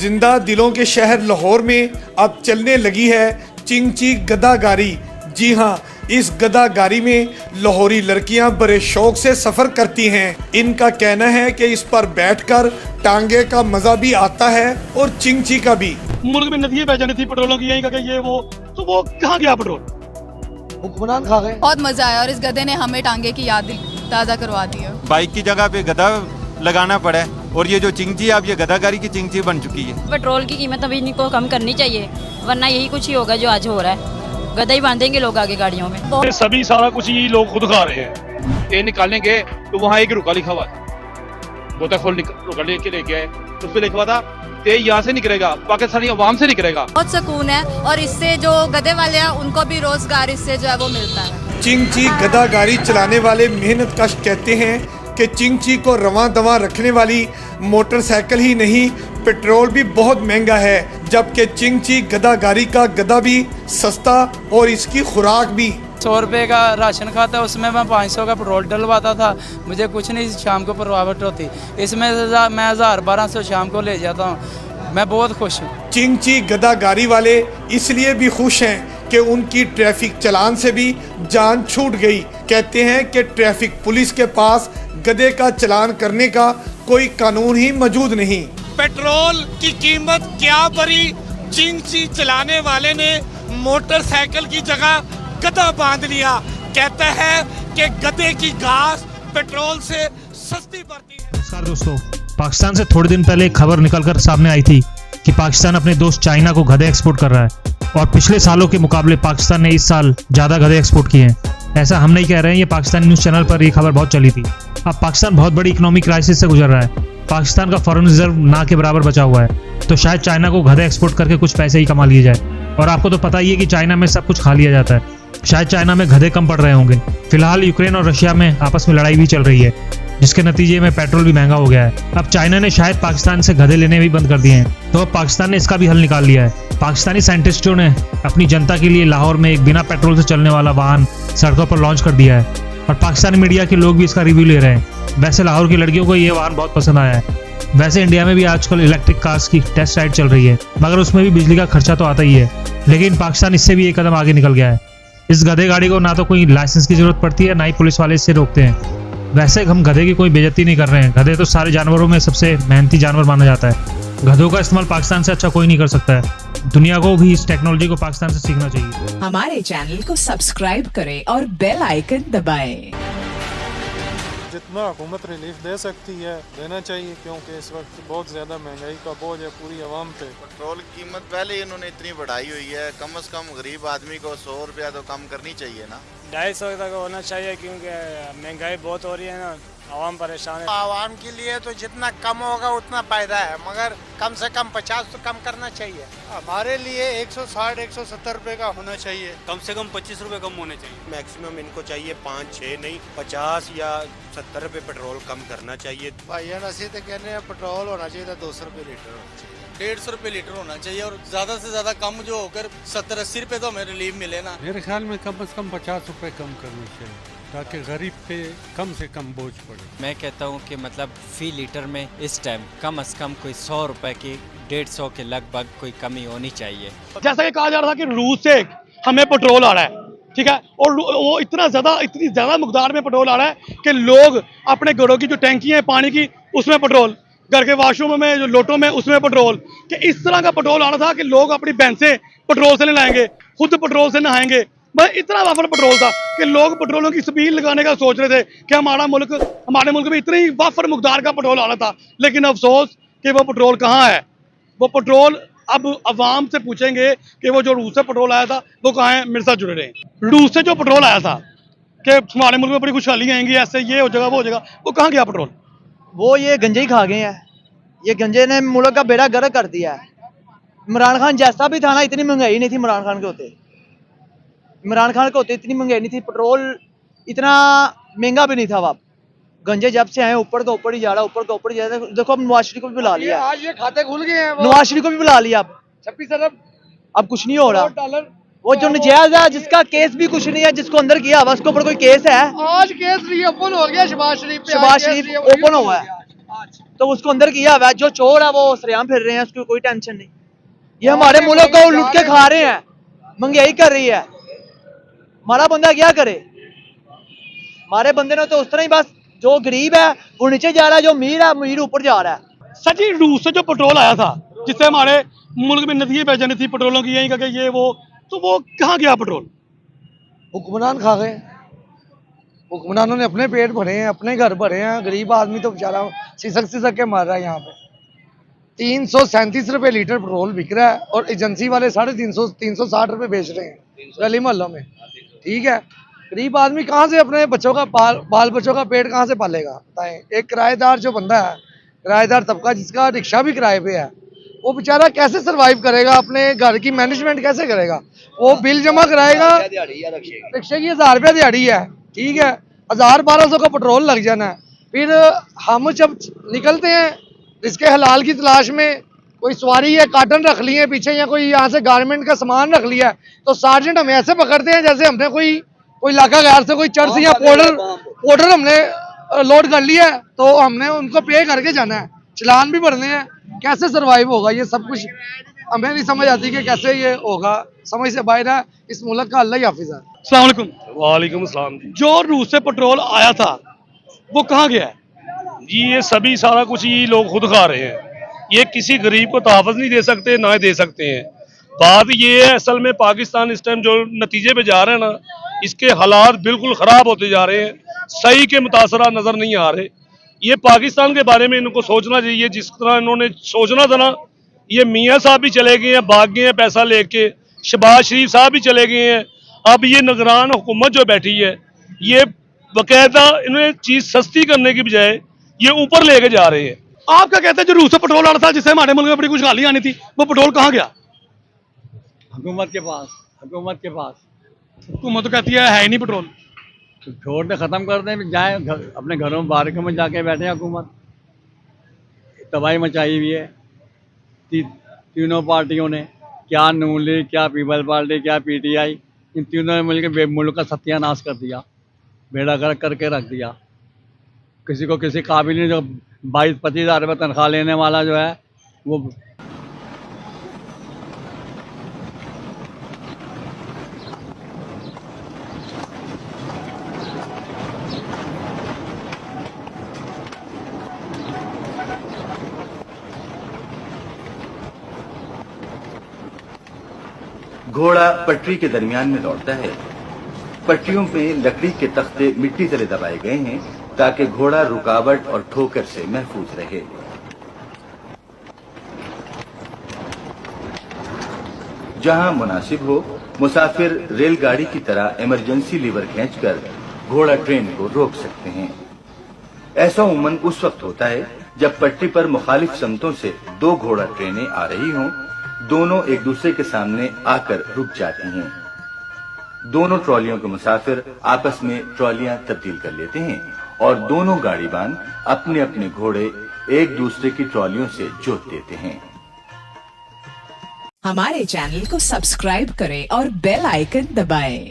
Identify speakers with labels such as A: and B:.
A: जिंदा दिलों के शहर लाहौर में अब चलने लगी है चिंची गदा गाड़ी। जी हाँ, इस गदा गाड़ी में लाहौरी लड़कियां बड़े शौक से सफर करती हैं। इनका कहना है कि इस पर बैठकर टांगे का मजा भी आता है और चिंची का भी।
B: मुल्क में नदियाँ बह जानी थी पेट्रोलों की, यहीं का ये वो, तो वो कहाँ गया पेट्रोल? हुक्मरान खा गए।
C: बहुत मजा आया और इस गधे ने हमें टांगे की याद ताज़ा करवा दी है।
D: बाइक की जगह पे गधा लगाना पड़ा है और ये जो चिंची अब ये गदागारी की चिंची बन चुकी है।
E: पेट्रोल की कीमत अभी इनको कम करनी चाहिए, वरना यही कुछ ही होगा जो आज हो रहा है। गधा ही बांधेंगे लोग आगे गाड़ियों में।
B: सभी सारा कुछ ये लोग खुद खा रहे हैं। ये निकालने गए तो वहाँ एक रुका लिखा हुआ था, गोताखोर रुका लेके आए, उस पर लिखा हुआ था ये यहाँ से निकलेगा, पाकिस्तानी अवाम से निकलेगा।
C: बहुत सुकून है और इससे जो गधे वाले हैं उनको भी रोजगार इससे जो है वो मिलता है।
A: चिंची गदा गाड़ी चलाने वाले मेहनत कश कहते हैं कि चिंची को रवां दवां रखने वाली मोटरसाइकिल ही नहीं, पेट्रोल भी बहुत महंगा है, जबकि चिंची गदा गाड़ी का गदा भी सस्ता और इसकी खुराक भी।
F: 100 रुपये का राशन खाता, उसमें मैं 500 का पेट्रोल डलवाता था, मुझे कुछ नहीं शाम को प्रभावित होती। इसमें मैं 1000-1200 शाम को ले जाता हूँ, मैं बहुत खुश हूँ।
A: चिंची गदा गाड़ी वाले इसलिए भी खुश हैं कि उनकी ट्रैफिक चालान से भी जान छूट गई। कहते हैं कि ट्रैफिक पुलिस के पास गधे का चालान करने का कोई कानून ही मौजूद नहीं।
G: पेट्रोल की कीमत क्या बढ़ी, चिंची चलाने वाले ने मोटरसाइकिल की जगह गधा बांध लिया। कहता है कि गधे की घास पेट्रोल से सस्ती पड़ती है।
H: नमस्कार दोस्तों, पाकिस्तान से थोड़े दिन पहले एक खबर निकलकर सामने आई थी कि पाकिस्तान अपने दोस्त चाइना को गधे एक्सपोर्ट कर रहा है और पिछले सालों के मुकाबले पाकिस्तान ने इस साल ज़्यादा गधे एक्सपोर्ट किए हैं। ऐसा हम नहीं कह रहे हैं, ये पाकिस्तानी न्यूज़ चैनल पर ये खबर बहुत चली थी। अब पाकिस्तान बहुत बड़ी इकोनॉमिक क्राइसिस से गुजर रहा है, पाकिस्तान का फॉरेन रिजर्व ना के बराबर बचा हुआ है, तो शायद चाइना को गधे एक्सपोर्ट करके कुछ पैसे ही कमा लिए जाए। और आपको तो पता ही है कि चाइना में सब कुछ खा लिया जाता है, शायद चाइना में गधे कम पड़ रहे होंगे। फिलहाल यूक्रेन और रशिया में आपस में लड़ाई भी चल रही है, जिसके नतीजे में पेट्रोल भी महंगा हो गया है। अब चाइना ने शायद पाकिस्तान से गधे लेने भी बंद कर दिए हैं, तो अब पाकिस्तान ने इसका भी हल निकाल लिया है। पाकिस्तानी साइंटिस्टों ने अपनी जनता के लिए लाहौर में एक बिना पेट्रोल से चलने वाला वाहन सड़कों पर लॉन्च कर दिया है और पाकिस्तानी मीडिया के लोग भी इसका रिव्यू ले रहे हैं। वैसे लाहौर की लड़कियों को ये वाहन बहुत पसंद आया है। वैसे इंडिया में भी आजकल इलेक्ट्रिक कार्स की टेस्ट राइड चल रही है, मगर उसमें भी बिजली का खर्चा तो आता ही है, लेकिन पाकिस्तान इससे भी एक कदम आगे निकल गया है। इस गधे गाड़ी को ना तो कोई लाइसेंस की जरूरत पड़ती है, ना ही पुलिस वाले इससे रोकते हैं। वैसे हम गधे की कोई बेइज्जती नहीं कर रहे हैं, गधे तो सारे जानवरों में सबसे मेहनती जानवर माना जाता है। गधों का इस्तेमाल पाकिस्तान से अच्छा कोई नहीं कर सकता है। दुनिया को भी इस टेक्नोलॉजी को पाकिस्तान से सीखना चाहिए।
I: हमारे चैनल को सब्सक्राइब करें और बेल आइकन दबाएं।
J: जितना हुकूमत रिलीफ दे सकती है देना चाहिए, क्योंकि इस वक्त बहुत ज़्यादा महंगाई का बोझ है पूरी आवाम पे।
K: पेट्रोल की कीमत पहले ही इन्होंने इतनी बढ़ाई हुई है, कम से कम गरीब आदमी को 100 रुपया तो कम करनी चाहिए ना।
L: 250 तक होना चाहिए, क्योंकि महंगाई बहुत हो रही है ना, आवाम परेशान है।
M: आवाम के लिए तो जितना कम होगा उतना फायदा है, मगर कम से कम 50 तो कम करना चाहिए।
J: हमारे लिए 160-170 रुपए का होना चाहिए,
L: कम से कम 25 रुपए कम होने चाहिए।
N: मैक्सिमम इनको चाहिए 5-6 नहीं 50 या 70 रुपए पेट्रोल कम करना चाहिए।
J: भाइया असी तो कहने हैं पेट्रोल होना चाहिए 200 रुपए लीटर होना चाहिए,
G: 150 रुपए लीटर होना चाहिए और ज्यादा से ज्यादा कम जो होकर 70-80 रुपए तो हमें रिलीफ मिले ना।
J: मेरे ख्याल में कम से कम 50 रुपए कम करना चाहिए, ताकि गरीब पे कम से कम बोझ पड़े।
F: मैं कहता हूँ कि मतलब फी लीटर में इस टाइम कम से कम कोई 100 रुपए की 150 के लगभग कोई कमी होनी चाहिए।
B: जैसा कि कहा जा रहा था कि रूस से हमें पेट्रोल आ रहा है, ठीक है, और वो इतनी ज़्यादा मकदार में पेट्रोल आ रहा है कि लोग अपने घरों की जो टैंकियाँ हैं पानी की उसमें पेट्रोल, घर के वॉशरूम में जो लोटों में उसमें पेट्रोल, कि इस तरह का पेट्रोल आ रहा था कि लोग अपनी भैंसें पेट्रोल से नहलाएंगे, खुद पेट्रोल से नहाएंगे। बस इतना वाफर पेट्रोल था कि लोग पेट्रोलों की स्पीड लगाने का सोच रहे थे कि हमारे मुल्क में इतनी वाफर मकदार का पेट्रोल आ रहा था। लेकिन अफसोस कि वो पेट्रोल कहाँ है। वो पेट्रोल अब अवाम से पूछेंगे कि वो जो रूस से पेट्रोल आया था वो कहाँ है, मेरे साथ जुड़े रहे। रूस से जो पेट्रोल आया था कि हमारे मुल्क में बड़ी खुशहाली आएंगी, ऐसे ये हो जाएगा वो हो जाएगा, वो कहाँ गया पेट्रोल?
M: वो ये गंजे ही खा गए हैं, ये गंजे ने मुल्क का बेड़ा गर्क कर दिया है। इमरान खान जैसा भी था ना, इतनी महंगाई नहीं थी इमरान खान के होते, इमरान खान के होते इतनी महंगाई नहीं थी, पेट्रोल इतना महंगा भी नहीं था। अब गंजे जब से आए ऊपर तो ऊपर ही जा रहा, ऊपर तो ऊपर ही जा रहा। देखो अब नवाज शरीफ को भी बुला लिया,
G: आज ये खाते खुल गए हैं,
M: नवाज शरीफ को भी बुला लिया। अब
G: 26 अरब
M: अब कुछ नहीं हो रहा। वो जो नजायज है, जिसका केस भी कुछ नहीं है, जिसको अंदर किया हुआ उसके ऊपर कोई केस है।
G: आज केस रीओपन हो गया, शहबाज शरीफ
M: ओपन हुआ है, तो उसको अंदर किया हुआ है। जो चोर है वो सरेआम फिर रहे हैं, उसकी कोई टेंशन नहीं। ये हमारे मुल्क को लुट के खा रहे हैं, महंगाई कर रही है। हमारा बंदा क्या करे? हमारे बंदे ने तो उस तरह ही बस, जो गरीब है वो नीचे जा रहा है, जो अमीर है अमीर ऊपर जा रहा है।
B: सर जी, रूस से जो पेट्रोल आया था जिससे हमारे मुल्क में नदियाँ बह जानी थी पेट्रोलों की, यहीं का ये वो, तो वो कहाँ गया पेट्रोल?
O: हुक्मरान खा गए। हुक्मरानों ने अपने पेट भरे हैं, अपने घर भरे हैं। गरीब आदमी तो बेचारा सिसक के मर रहा है। यहाँ पे 337 रुपये लीटर पेट्रोल बिक रहा है और एजेंसी वाले 360 रुपये बेच रहे हैं गली मोहल्लों में। ठीक है, गरीब आदमी कहाँ से अपने बच्चों का बाल बच्चों का पेट कहाँ से पालेगा बताएं? एक किराएदार जो बंदा है, किराएदार तबका जिसका रिक्शा भी किराए पे है, वो बेचारा कैसे सरवाइव करेगा? अपने घर की मैनेजमेंट कैसे करेगा? वो बिल जमा कराएगा, रिक्शे की 1000 रुपया दिहाड़ी है। ठीक है, 1000-1200 का पेट्रोल लग जाना है। फिर हम जब निकलते हैं इसके हलाल की तलाश में, कोई सवारी है काटन रख ली है पीछे या कोई यहाँ से गारमेंट का सामान रख लिया है, तो सार्जेंट हमें ऐसे पकड़ते हैं जैसे हमने कोई इलाका गैर से कोई चर्च या पाउडर हमने लोड कर लिया है, तो हमने उनको पे करके जाना है, चलान भी भरने हैं। कैसे सरवाइव होगा? ये सब कुछ हमें नहीं समझ आती कि कैसे ये होगा। समझ से बाहर है। इस मुल्क का अल्लाह ही हाफिज है।
B: अस्सलाम वालेकुम।
P: वालेकुम अस्सलाम जी।
B: जो रूस से पेट्रोल आया था वो कहाँ गया है?
P: जी ये सभी सारा कुछ ये लोग खुद खा रहे हैं। ये किसी गरीब को तहफ़्फ़ुज़ नहीं दे सकते, ना दे सकते हैं। बात ये है असल में पाकिस्तान इस टाइम जो नतीजे पे जा रहे हैं ना, इसके हालात बिल्कुल ख़राब होते जा रहे हैं, सही के मुतासरा नज़र नहीं आ रहे। ये पाकिस्तान के बारे में इनको सोचना चाहिए जिस तरह इन्होंने सोचना था ना। ये मियाँ साहब भी चले गए हैं, भाग गए हैं पैसा लेके, शहबाज शरीफ साहब भी चले गए हैं। अब ये निगरान हुकूमत जो बैठी है, ये बाकायदा इन्हें चीज़ सस्ती करने की बजाय ये ऊपर लेके जा रहे हैं।
B: आप क्या कहते हैं जो रूस से पेट्रोल आना था जिससे हमारे मुल्क में बड़ी खुशहाली आनी थी, वो पेट्रोल कहाँ गया?
Q: हुकूमत के पास।
B: हुकूमत तो कहती है ही नहीं पेट्रोल।
Q: छोड़ दे, खत्म कर दें, जाए अपने घरों में बारिकों में जाके बैठे। हुकूमत तबाही मचाई हुई है तीनों पार्टियों ने, क्या नून लीग, क्या पीपल पार्टी, क्या पीटीआई, इन तीनों ने मिलकर मुल्क का सत्यानाश कर दिया, बेड़ा गर्क करके रख दिया। किसी को किसी काबिल नहीं, जो 22-25 हज़ार रुपये तनख्वाह लेने वाला जो है वो
R: घोड़ा पटरी के दरमियान में दौड़ता है। पटरियों पे लकड़ी के तख्ते मिट्टी तले दबाए गए हैं ताकि घोड़ा रुकावट और ठोकर से महफूज रहे। जहां मुनासिब हो, मुसाफिर रेलगाड़ी की तरह इमरजेंसी लीवर खींचकर घोड़ा ट्रेन को रोक सकते हैं। ऐसा उमूमन उस वक्त होता है जब पटरी पर मुखालिफ समतों से दो घोड़ा ट्रेनें आ रही हों, दोनों एक दूसरे के सामने आकर रुक जाती हैं। दोनों ट्रॉलियों के मुसाफिर आपस में ट्रॉलियां तब्दील कर लेते हैं और दोनों गाड़ीबान अपने अपने घोड़े एक दूसरे की ट्रॉलियों से जोत देते हैं।
I: हमारे चैनल को सब्सक्राइब करें और बेल आइकन दबाएं।